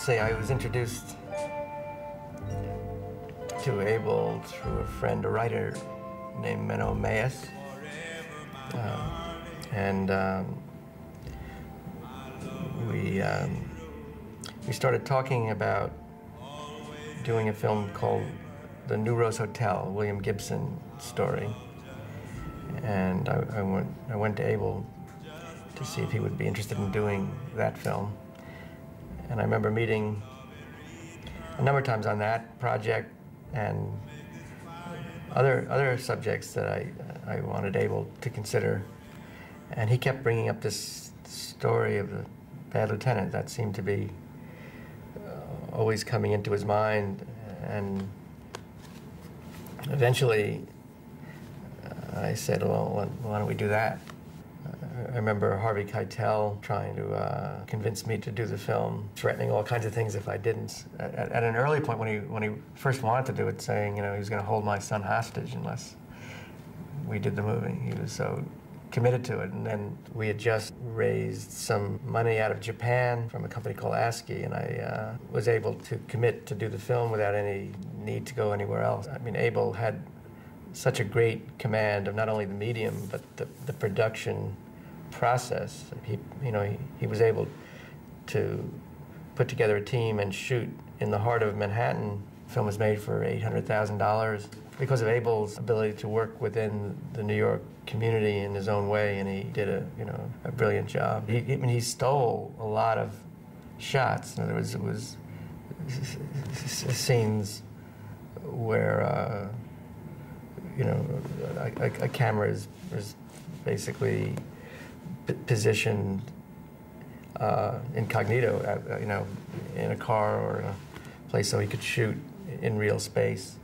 Actually, I was introduced to Abel through a friend, a writer named Menno Mayes. We started talking about doing a film called The New Rose Hotel, William Gibson story. And I went to Abel to see if he would be interested in doing that film. And I remember meeting a number of times on that project and other subjects that I wanted Abel to consider. And he kept bringing up this story of the bad lieutenant that seemed to be always coming into his mind. And eventually I said, well, why don't we do that? I remember Harvey Keitel trying to convince me to do the film, threatening all kinds of things if I didn't. At an early point when he first wanted to do it, saying, you know, he was going to hold my son hostage unless we did the movie. He was so committed to it. And then we had just raised some money out of Japan from a company called ASCII, and I was able to commit to do the film without any need to go anywhere else. I mean, Abel had such a great command of not only the medium, but the production process. He was able to put together a team and shoot in the heart of Manhattan. The film was made for $800,000 because of Abel's ability to work within the New York community in his own way, and he did a brilliant job. He stole a lot of shots. In other words, it was scenes where a camera is basically positioned incognito, in a car or in a place so he could shoot in real space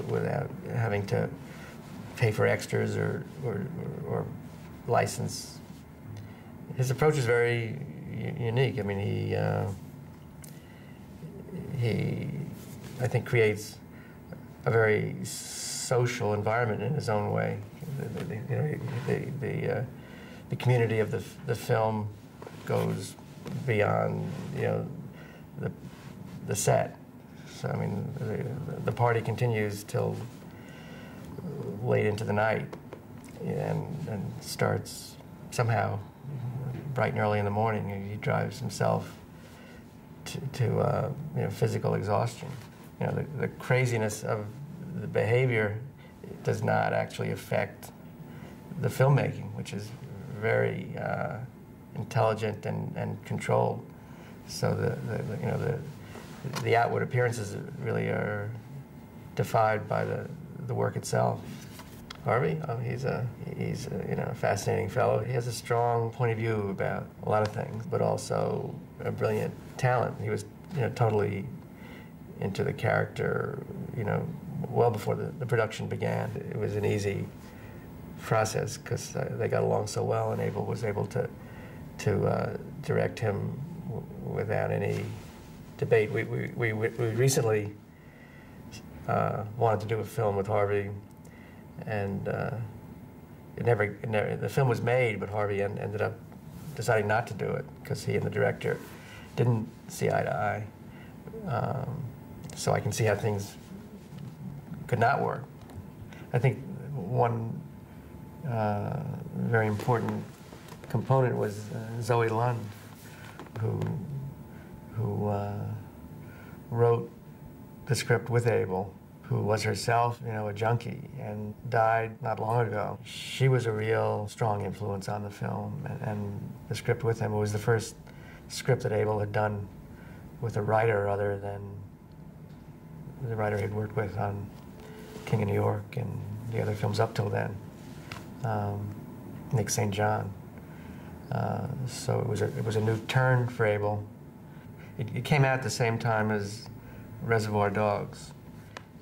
without having to pay for extras or license. His approach is very unique. I mean, he I think creates a very social environment in his own way. The community of the film goes beyond the set. So I mean, the party continues till late into the night, and starts somehow bright and early in the morning. He drives himself to physical exhaustion. The craziness of the behavior does not actually affect the filmmaking, which is very intelligent and controlled. So the outward appearances really are defied by the work itself. Harvey, he's a fascinating fellow. He has a strong point of view about a lot of things, but also a brilliant talent. He was totally into the character, well before the production began. It was an easy process because they got along so well, and Abel was able to direct him without any debate. We recently wanted to do a film with Harvey, and the film was made, but Harvey ended up deciding not to do it because he and the director didn't see eye to eye. So I can see how things could not work. I think one very important component was Zoe Lund, who wrote the script with Abel, who was herself, a junkie and died not long ago. She was a real strong influence on the film and the script with him. It was the first script that Abel had done with a writer other than the writer he'd worked with on King of New York and the other films up till then, Nick St. John. So it was a new turn for Abel. It came out at the same time as Reservoir Dogs,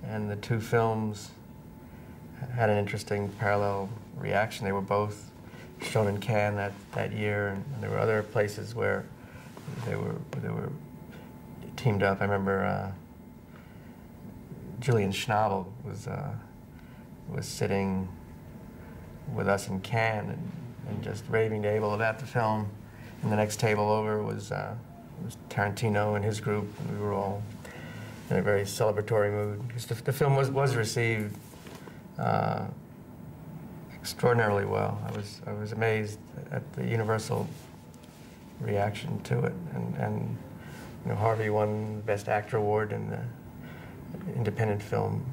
and the two films had an interesting parallel reaction. They were both shown in Cannes that year, and there were other places where they were teamed up. I remember Julian Schnabel was sitting with us in Cannes and just raving to Abel about the film. And the next table over was it was Tarantino and his group, and we were all in a very celebratory mood. Because the film was received extraordinarily well. I was amazed at the universal reaction to it, and you know, Harvey won Best Actor award in the independent film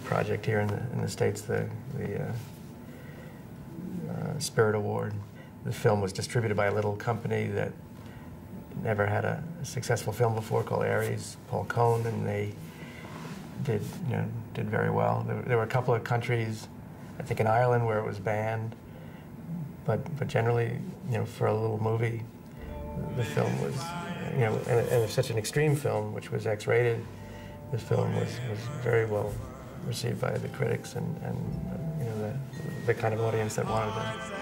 project here in the States, the Spirit Award. The film was distributed by a little company that never had a successful film before, called Aries, Paul Cohn, and they did very well. There were a couple of countries, I think in Ireland, where it was banned, but generally, you know, for a little movie, the film was, you know, and it's such an extreme film, which was X-rated. The film was very well received by the critics and you know, the kind of audience that wanted it.